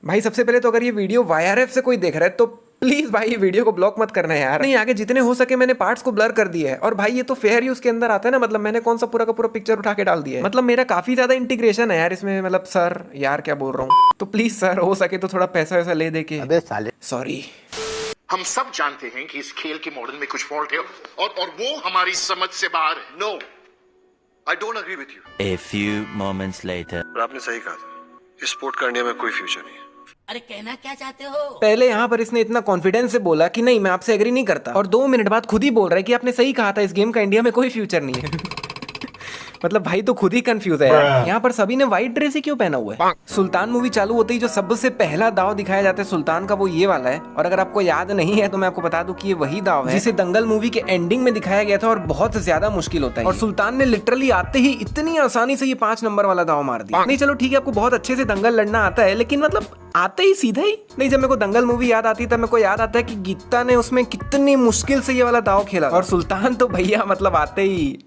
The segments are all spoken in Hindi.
भाई सबसे पहले तो अगर ये वीडियो वाईआरएफ से कोई देख रहा है तो प्लीज भाई ये वीडियो को ब्लॉक मत करना यार। नहीं, आगे जितने हो सके मैंने पार्ट्स को ब्लर कर दिया है। और भाई ये तो फेयर यूज के अंदर आता है ना, मतलब मैंने कौन सा पूरा का पूरा पिक्चर उठा के डाल दिया है। मतलब मेरा काफी ज्यादा इंटीग्रेशन है यार इसमें। मतलब सर यार क्या बोल रहा हूँ, तो प्लीज सर हो सके तो थोड़ा पैसा वैसा ले दे के। अबे साले सॉरी। हम सब जानते हैं कि इस खेल के मॉडल में कुछ फॉल्ट है और वो हमारी समझ से बाहर है। No, I don't agree with you. A few moments later. और आपने सही कहा था, इस स्पोर्ट का इंडिया में कोई फ्यूचर नहीं है। अरे कहना क्या चाहते हो? पहले यहाँ पर इसने इतना कॉन्फिडेंस से बोला कि नहीं मैं आपसे एग्री नहीं करता, और 2 मिनट बाद खुद ही बोल रहा है कि आपने सही कहा था, इस गेम का इंडिया में कोई फ्यूचर नहीं है। मतलब भाई तो खुद ही कंफ्यूज है यार। यहाँ पर सभी ने व्हाइट ड्रेस ही क्यों पहना हुआ है? सुल्तान मूवी चालू होते ही जो सबसे पहला दाव दिखाया जाता है सुल्तान का, वो ये वाला है। और अगर आपको याद नहीं है तो मैं आपको बता दूं कि ये वही दाव है जिसे दंगल मूवी के एंडिंग में दिखाया गया था, और बहुत ज्यादा मुश्किल होता है। और सुल्तान ने लिटरली आते ही इतनी आसानी से ये 5 नंबर वाला दाव मार दिया। नहीं चलो ठीक है, आपको बहुत अच्छे से दंगल लड़ना आता है, लेकिन मतलब आते ही सीधा ही नहीं। जब मेरे को दंगल मूवी याद आती है तब मेरे को याद आता है कि गीता ने उसमें कितनी मुश्किल से ये वाला दाव खेला, और सुल्तान तो भैया मतलब आते ही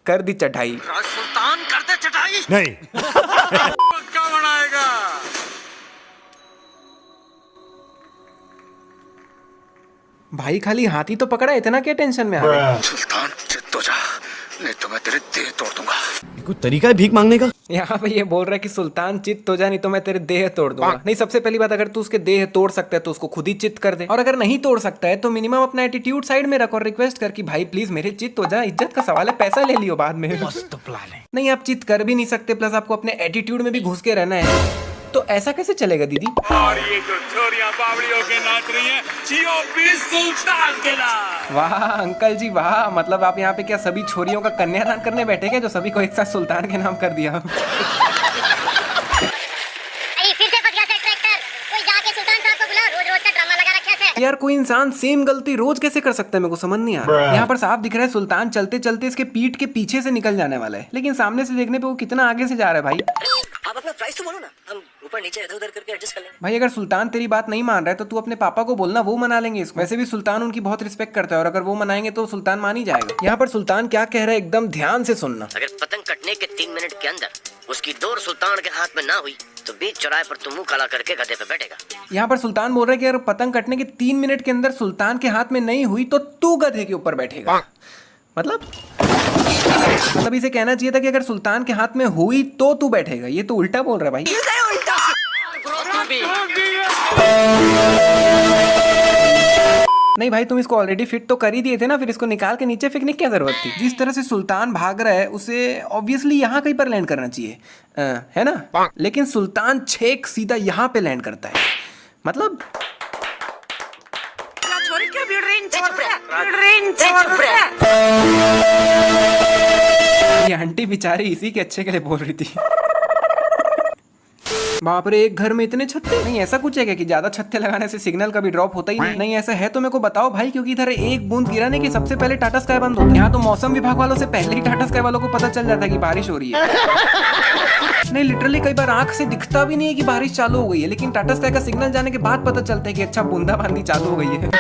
कर दी चटाई। सुल्तान कर दे चटाई। नहीं. पक्का बनाएगा। भाई खाली हाथी तो पकड़ा, इतना क्या टेंशन में आ रहा है? सुल्तान चित्त हो जा, नहीं तो मैं तेरे देह तोड़ दूंगा। कोई तरीका है भीख मांगने का? यहाँ पे ये बोल रहा है कि सुल्तान चित्त हो जा, नहीं तो मैं तेरे देह तोड़ दूंगा। नहीं, सबसे पहली बात, अगर तू उसके देह तोड़ सकता है तो उसको खुद ही चित्त कर दे, और अगर नहीं तोड़ सकता है तो मिनिमम अपना एटीट्यूड साइड में रख और रिक्वेस्ट कर कि भाई प्लीज मेरे चित्त हो जा, इज्जत का सवाल है, पैसा ले लियो बाद में। मस्त प्लान है. नहीं, आप चित्त कर भी नहीं सकते, प्लस आपको अपने एटीट्यूड में भी घुस के रहना है, तो ऐसा कैसे चलेगा दीदी? और ये जो छोरियां बावड़ी होके नाच रही हैं, जियो भी सुल्तान के नाम। वाह अंकल जी वाह, मतलब आप यहाँ पे क्या सभी छोरियों का कन्यादान करने बैठे क्या, जो सभी को एक साथ सुल्तान के नाम कर दिया? फिर से फंस गया ट्रैक्टर। कोई जाके सुल्तान साहब को बुलाओ, रोज रोज का ड्रामा लगा रखा है। यार कोई इंसान सेम गलती रोज कैसे कर सकता है, मेरे को समझ नहीं आ रहा। यहाँ पर साफ दिख रहा है सुल्तान चलते चलते इसके पीठ के पीछे से निकल जाने वाला है, लेकिन सामने से देखने पे वो कितना आगे से जा रहा है भाई। आप अपना प्राइस तो बोलो ना, हम ऊपर नीचे इधर उधर करके एडजस्ट कर लेंगे। भाई अगर सुल्तान तेरी बात नहीं मान रहा है तो तू अपने पापा को बोलना, वो मना लेंगे इसको। वैसे भी सुल्तान उनकी बहुत रिस्पेक्ट करता है, और अगर वो मनाएंगे तो सुल्तान मान ही जाएगा। यहाँ पर सुल्तान क्या कह रहा है एकदम ध्यान से सुनना। अगर पतंग कटने के 3 मिनट के अंदर उसकी डोर सुल्तान के हाथ में ना हुई तो बीच चौराहे पर तुम मुंह काला करके गधे पे बैठेगा। यहाँ पर सुल्तान बोल रहा है कि अगर पतंग कटने के 3 मिनट के अंदर सुल्तान के हाथ में नहीं हुई तो तू गधे के ऊपर बैठेगा। मतलब इसे कहना चाहिए था कि अगर सुल्तान के हाथ में हुई तो तू बैठेगा, ये तो उल्टा बोल रहा है भाई। नहीं भाई तुम इसको ऑलरेडी फिट तो कर ही दिए थे ना, फिर इसको निकाल के नीचे फेंकने की क्या जरूरत थी? जिस तरह से सुल्तान भाग रहा है उसे ऑब्वियसली यहाँ कहीं पर लैंड करना चाहिए, है ना? लेकिन सुल्तान छेक सीधा यहाँ पे लैंड करता है। मतलब ये आंटी बेचारी इसी के अच्छे के लिए बोल रही थी। बाप रे, एक घर में इतने छत्ते? नहीं ऐसा कुछ है क्या कि ज्यादा छत्ते लगाने से सिग्नल कभी ड्रॉप होता ही नहीं? नहीं ऐसा है तो मेरे को बताओ भाई, क्योंकि इधर एक बूंद गिराने की सबसे पहले टाटा स्काई बंद होता है। यहाँ तो मौसम विभाग वालों से पहले ही टाटा स्काई वालों को पता चल जाता है कि बारिश हो रही है। नहीं लिटरली कई बार आंख से दिखता भी नहीं है कि बारिश चालू हो गई है, लेकिन टाटा स्काई का सिग्नल जाने के बाद पता चलता है कि अच्छा बूंदाबांदी चालू हो गई है।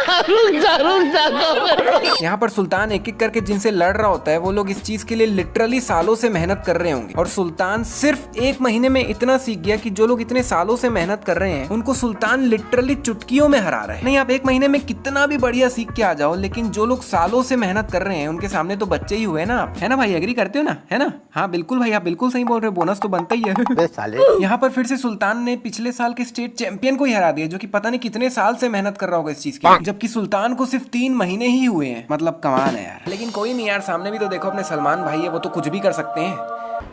यहाँ पर सुल्तान एक एक करके जिनसे लड़ रहा होता है वो लोग इस चीज के लिए लिटरली सालों से मेहनत कर रहे होंगे, और सुल्तान सिर्फ 1 महीने में इतना सीख गया कि जो लोग इतने सालों से मेहनत कर रहे हैं उनको सुल्तान लिटरली चुटकियों में हरा रहा है। नहीं, आप 1 महीने में कितना भी बढ़िया सीख के आ जाओ, लेकिन जो लोग सालों से मेहनत कर रहे हैं उनके सामने तो बच्चे ही हुए ना आप, है ना भाई? एग्री करते हो ना, है ना? हाँ बिल्कुल भाई, आप बिल्कुल सही बोल रहे हो, बोनस तो बनता ही है। अबे साले। यहाँ पर फिर से सुल्तान ने पिछले साल के स्टेट चैंपियन को ही हरा दिया, जो कि पता नहीं कितने साल से मेहनत कर रहा होगा इस चीज की, जबकि सुल्तान को सिर्फ 3 महीने ही हुए हैं। मतलब कमाल है यार। लेकिन कोई नहीं यार, सामने भी तो देखो अपने सलमान भाई है, वो तो कुछ भी कर सकते हैं।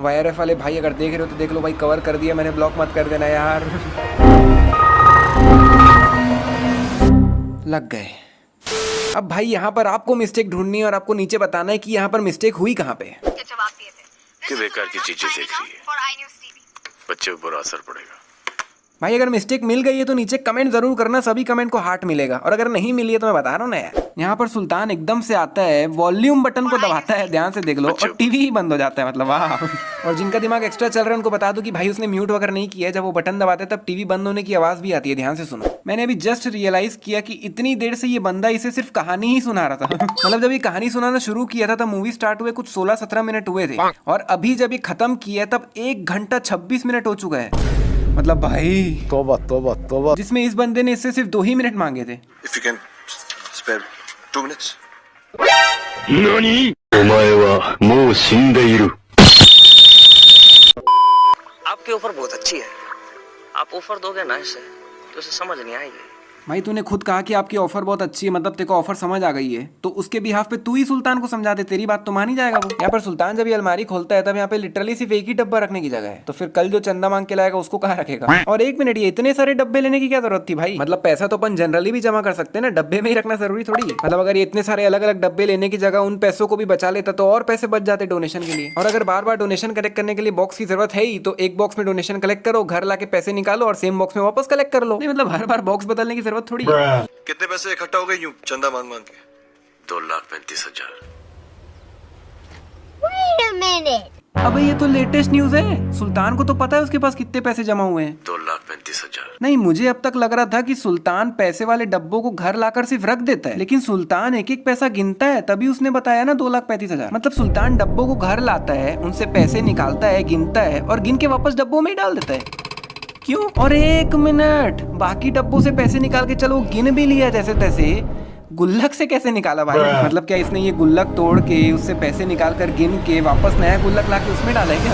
वाईआरएफ वाले भाई अगर देख रहे हो तो देख लो भाई, कवर कर दिया मैंने, ब्लॉक मत कर देना यार। लग गए। अब भाई यहाँ पर आपको मिस्टेक ढूंढनी है और आपको नीचे बताना है कि यहाँ पर मिस्टेक हुई कहाँ पे। कि बेकार की चीजें देख रही है, बच्चे पर बुरा असर पड़ेगा। भाई अगर मिस्टेक मिल गई है तो नीचे कमेंट जरूर करना, सभी कमेंट को हार्ट मिलेगा, और अगर नहीं मिली है तो मैं बता रहा हूँ ना यार। यहाँ पर सुल्तान एकदम से आता है, वॉल्यूम बटन को दबाता है, ध्यान से देख लो, और टीवी ही बंद हो जाता है। मतलब वाह। और जिनका दिमाग एक्स्ट्रा चल रहा है उनको बता दो कि भाई उसने म्यूट वगैरह नहीं किया है, जब वो बटन दबाते तब टीवी बंद होने की आवाज भी आती है, ध्यान से सुनो। मैंने अभी जस्ट रियलाइज किया कि इतनी देर से ये बंदा इसे सिर्फ कहानी ही सुना रहा था। मतलब जब ये कहानी सुनाना शुरू किया था तब मूवी स्टार्ट हुए कुछ 16-17 मिनट हुए थे, और अभी जब ये खत्म किया तब 1 घंटा 26 मिनट हो चुका है। मतलब भाई तौबा तौबा तौबा। जिसमें इस बंदे ने इससे सिर्फ 2 ही मिनट मांगे थे। If you can spare 2 minutes. आपकी ऑफर बहुत अच्छी है, आप ऑफर दोगे ना इसे तो उसे समझ नहीं आएगी। भाई तूने खुद कहा कि आपकी ऑफर बहुत अच्छी है, मतलब तेरे को ऑफर समझ आ गई है, तो उसके बिहाफ पे तू ही सुल्तान को समझा दे, तेरी बात तो मान ही जाएगा वो। यहाँ पर सुल्तान जब ये अलमारी खोलता है तब यहाँ पे लिटरली सिर्फ एक ही डब्बा रखने की जगह है, तो फिर कल जो चंदा मांग के लाएगा उसको कहाँ रखेगा। और 1 मिनट, ये इतने सारे डब्बे लेने की क्या जरूरत थी भाई? मतलब पैसा तो अपन जनरली भी जमा कर सकते हैं ना, डब्बे में ही रखना जरूरी थोड़ी है। मतलब अगर ये इतने सारे अलग अलग डब्बे लेने की जगह उन पैसों को भी बचा लेता तो और पैसे बच जाते डोनेशन के लिए। और अगर बार बार डोनेशन कलेक्ट करने के लिए बॉक्स की जरूरत है ही, तो एक बॉक्स में डोनेशन कलेक्ट करो, घर लाके पैसे निकालो और सेम बॉक्स में वापस कलेक्ट कर लो। नहीं मतलब हर बार बॉक्स बदलने की जरूरत थोड़ी है। कितने पैसे इकट्ठा हो गए यूं चंदा मांग मांग के? 2,35,000। Wait a minute. अबे ये तो लेटेस्ट न्यूज है, सुल्तान को तो पता है उसके पास कितने पैसे जमा हुए हैं। 2,35,000। नहीं, मुझे अब तक लग रहा था कि सुल्तान पैसे वाले डब्बों को घर लाकर सिर्फ रख देता है, लेकिन सुल्तान एक एक पैसा गिनता है, तभी उसने बताया ना 2,35,000। मतलब सुल्तान डब्बों को घर लाता है, उनसे पैसे निकालता है, गिनता है और गिन के वापस डब्बों में ही डाल देता है। क्यों? और 1 मिनट, बाकी डब्बों से पैसे निकाल के चलो गिन भी लिया जैसे तैसे, गुल्लक से कैसे निकाला भाई? मतलब क्या इसने ये गुल्लक तोड़ के उससे पैसे निकाल कर गिन के वापस नया गुल्लक ला के उसमें डाला है क्या?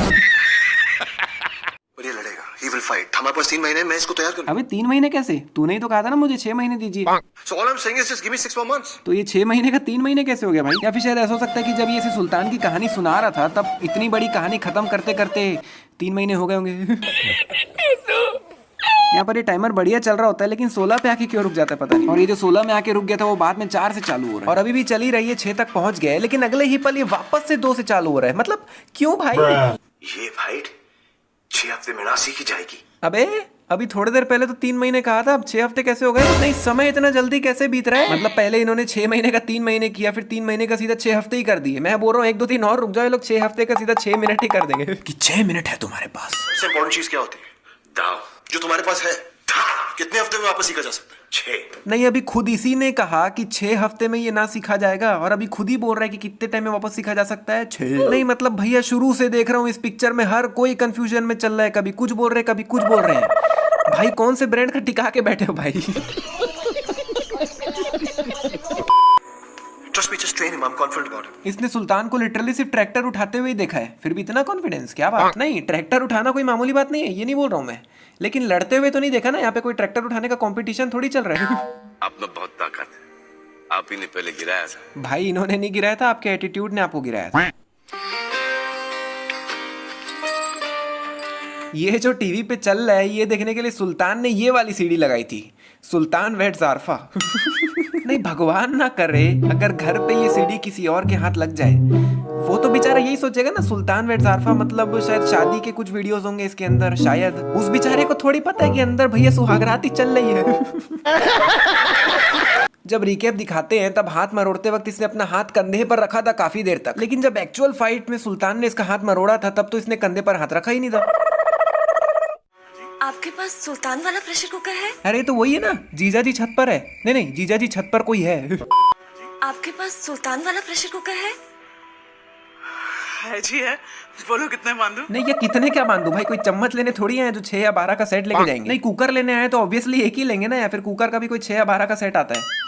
और ये लड़ेगा, he will fight. हमारे पास 3 महीने, मैं इसको तैयार करूँ। अबे 3 महीने कैसे? तूने ही तो कहा था ना मुझे 6 महीने दीजिए। So all I'm saying is just give me 6 more months. तो ये 6 महीने का 3 महीने कैसे हो गया भाई? या फिर शायद ऐसा हो सकता है कि जब ये इसे सुल्तान की कहानी सुना रहा था तब इतनी बड़ी कहानी खत्म करते करते 3 महीने हो गए होंगे। यहाँ पर ये टाइमर बढ़िया चल रहा होता है, लेकिन 16 पे आके क्यों रुक जाता है पता नहीं। और ये जो 16 में आके रुक गया था वो बाद में 4 से चालू हो रहा है, और अभी भी चल ही रही है, 6 तक पहुंच गया है, लेकिन अगले ही पल ये वापस से 2 से चालू हो रहा है। मतलब क्यों भाई? ये फाइट 6 हफ्ते में ना सीखी जाएगी। अबे अभी थोड़ी देर पहले तो 3 महीने कहा था, अब 6 हफ्ते कैसे हो गए? नहीं, समय इतना जल्दी कैसे बीत रहा है? मतलब पहले इन्होंने 6 महीने का 3 महीने किया, फिर 3 महीने का सीधा 6 हफ्ते ही कर दिए। मैं बोल रहा हूँ 1 2 3 और रुक जाओ, ये लोग 6 हफ्ते का सीधा 6 मिनट ही कर देंगे। कि 6 मिनट है तुम्हारे पास। सबसे इंपॉर्टेंट चीज क्या होती है? दाव। जो तुम्हारे पास है, कितने हफ्ते में वापस सीखा जा सकता है? 6। नहीं, अभी खुद इसी ने कहा कि 6 हफ्ते में ये ना सीखा जाएगा, और अभी खुद ही बोल रहा है कि कितने टाइम में वापस सीखा जा सकता है? 6। नहीं मतलब भैया शुरू से देख रहा हूँ इस पिक्चर में हर कोई कंफ्यूजन में चल रहा है, कभी कुछ बोल रहे हैं कभी कुछ बोल रहे हैं। भाई कौन से ब्रांड का टिका के बैठे हो भाई? Trust me, just train him. I'm confident about him. इसने सुल्तान को लिटरली सिर्फ ट्रैक्टर उठाते हुए ही देखा है, फिर भी इतना कॉन्फिडेंस, क्या बात? नहीं, ट्रैक्टर उठाना कोई मामूली बात नहीं है, ये नहीं बोल रहा हूँ मैं, लेकिन लड़ते हुए तो नहीं देखा ना। यहाँ पे कोई ट्रैक्टर उठाने का कंपटीशन थोड़ी चल रहा है। आप में बहुत ताकत है, आप ही ने पहले गिराया था। भाई इन्होंने नहीं गिराया था, आपके एटीट्यूड ने आपको गिराया था। ये जो टीवी पे चल रहा है ये देखने के लिए सुल्तान ने ये वाली सीडी लगाई थी, सुल्तान वेट ज़ारफा। नहीं भगवान ना करे अगर घर पे ये सीडी किसी और के हाथ लग जाए, वो तो बेचारा यही सोचेगा ना सुल्तान वेट ज़ारफा मतलब शायद शादी के कुछ वीडियोस होंगे इसके अंदर, शायद उस बेचारे को थोड़ी पता है कि अंदर भैया सुहागरात ही चल रही है। जब रिकैप दिखाते हैं तब हाथ मरोड़ते वक्त इसने अपना हाथ कंधे पर रखा था काफी देर तक, लेकिन जब एक्चुअल फाइट में सुल्तान ने इसका हाथ मरोड़ा था तब तो इसने कंधे पर हाथ रखा ही नहीं था। आपके पास सुल्तान वाला प्रेशर कुकर है? अरे तो वही है ना, जीजा जी छत पर है। नहीं नहीं, जीजा जी छत पर कोई है। आपके पास सुल्तान वाला प्रेशर कुकर है? है जी है, बोलो कितने बांधू? नहीं ये कितने क्या बांधू भाई, कोई चम्मच लेने थोड़ी आए जो 6 या 12 का सेट लेके जाएंगे। नहीं कुकर लेने आए तो ऑब्वियसली एक ही लेंगे ना, या फिर कुकर का भी कोई 6 या 12 का सेट आता है।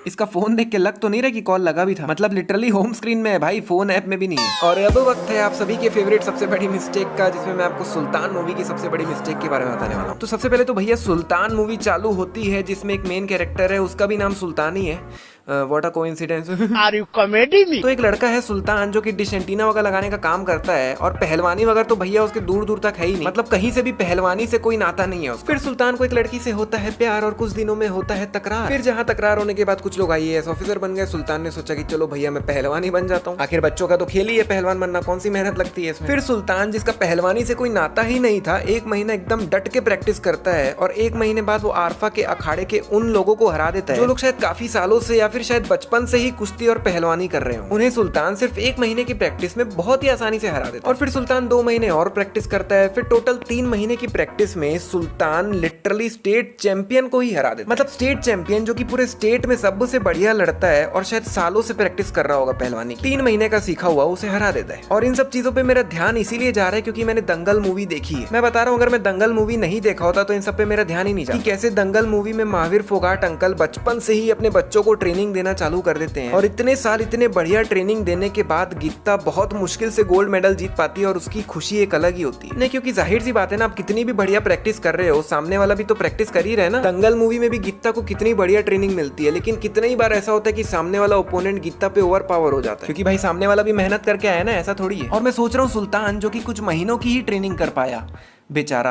इसका फोन देख के लग तो नहीं रहा कि कॉल लगा भी था, मतलब लिटरली होम स्क्रीन में है भाई, फोन ऐप में भी नहीं है। और अब वक्त है आप सभी के फेवरेट सबसे बड़ी मिस्टेक का, जिसमें मैं आपको सुल्तान मूवी की सबसे बड़ी मिस्टेक के बारे में बताने वाला हूँ। तो सबसे पहले तो भैया सुल्तान मूवी चालू होती है जिसमें एक मेन कैरेक्टर है, उसका भी नाम सुल्तान ही है। What a coincidence. Are you comedy me? तो एक लड़का है सुल्तान जो कि डिश एंटीना वगैरह लगाने का काम करता है, और पहलवानी वगैरह तो भैया उसके दूर दूर तक है ही नहीं, मतलब कहीं से भी पहलवानी से कोई नाता नहीं है उसका। फिर सुल्तान को एक लड़की से होता है प्यार और कुछ दिनों में होता है तकरार। फिर जहाँ तकरार होने के बाद कुछ लोग IAS ऑफिसर बन गए, सुल्तान ने सोचा कि चलो भैया मैं पहलवानी बन जाता हूँ, आखिर बच्चों का तो खेल ही है पहलवान बनना, कौन सी मेहनत लगती है इसमें। फिर सुल्तान जिसका पहलवानी से कोई नाता ही नहीं था, 1 महीना एकदम डट के प्रैक्टिस करता है, और 1 महीने बाद वो आरफा के अखाड़े के उन लोगों को हरा देता है जो लोग शायद काफी सालों से या फिर शायद बचपन से ही कुश्ती और पहलवानी कर रहे हो। उन्हें सुल्तान सिर्फ 1 महीने की प्रैक्टिस में बहुत ही आसानी से हरा देता है। और फिर सुल्तान 2 महीने और प्रैक्टिस करता है। फिर टोटल 3 महीने की प्रैक्टिस में सुल्तान लिटरली स्टेट चैंपियन को ही हरा देता है। मतलब स्टेट चैंपियन जो कि पूरे स्टेट में सबसे बढ़िया लड़ता है और शायद सालों से प्रैक्टिस कर रहा होगा पहलवानी, 3 महीने का सीखा हुआ उसे हरा देता है। और इन सब चीजों पे मेरा ध्यान इसीलिए जा रहा है क्योंकि मैंने दंगल मूवी देखी है। मैं बता रहा हूँ, अगर मैं दंगल मूवी नहीं देखा होता तो इन सब पे मेरा ध्यान ही नहीं जाता कि कैसे दंगल मूवी में महावीर फोगाट अंकल बचपन से ही अपने बच्चों को ट्रेनिंग देना चालू कर देते हैं। और इतने साल इतने बढ़िया ट्रेनिंग देने के बाद गीता बहुत मुश्किल से गोल्ड मेडल जीत पाती है और उसकी खुशी एक अलग ही होती है। नहीं, क्योंकि जाहिर सी बात है ना, आप कितनी भी बढ़िया प्रैक्टिस कर रहे हो, सामने वाला भी तो प्रैक्टिस कर ही रहे ना। दंगल मूवी में भी गीता को कितनी बढ़िया ट्रेनिंग मिलती है, लेकिन कितनी ही बार ऐसा होता है कि सामने वाला ओपोनेंट गीता पे ओवर पावर हो जाता है, क्योंकि भाई सामने वाला भी मेहनत करके आया ना, ऐसा थोड़ी है। और मैं सोच रहा हूँ सुल्तान जो कि कुछ महीनों की ही ट्रेनिंग कर पाया बेचारा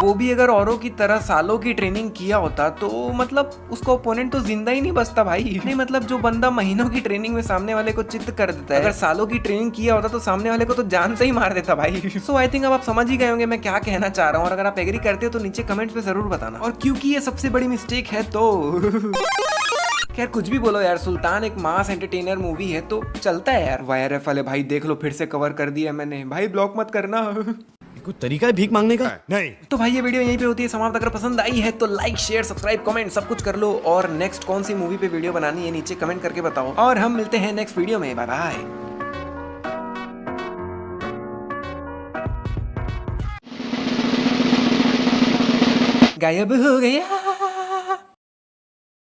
वो भी अगर औरों की तरह सालों की ट्रेनिंग किया होता तो मतलब उसका ओपोनेंट तो जिंदा ही नहीं बचता भाई। नहीं मतलब जो बंदा महीनों की ट्रेनिंग में सामने वाले को चित्त कर देता है, अगर सालों की ट्रेनिंग किया होता तो सामने वाले को तो जान से ही मार देता भाई। सो आई थिंक अब आप समझ ही गए होंगे मैं क्या कहना चाह रहा हूँ, और अगर आप एग्री करते हो तो नीचे कमेंट्स में जरूर बताना। और क्योंकि ये सबसे बड़ी मिस्टेक है तो खैर कुछ भी बोलो यार, सुल्तान एक मास एंटरटेनर मूवी है तो चलता है यार। वाईआरएफ वाले भाई देख लो, फिर से कवर कर दिया मैंने भाई, ब्लॉक मत करना। कोई तरीका है भीख मांगने का? नहीं। तो भाई ये वीडियो यहीं पे होती है समाप्त। अगर पसंद आई है तो लाइक शेयर सब्सक्राइब कमेंट सब कुछ कर लो, और नेक्स्ट कौन सी मूवी पे वीडियो बनानी है नीचे कमेंट करके बताओ, और हम मिलते हैं नेक्स्ट वीडियो में। Bye bye. गायब हो गया।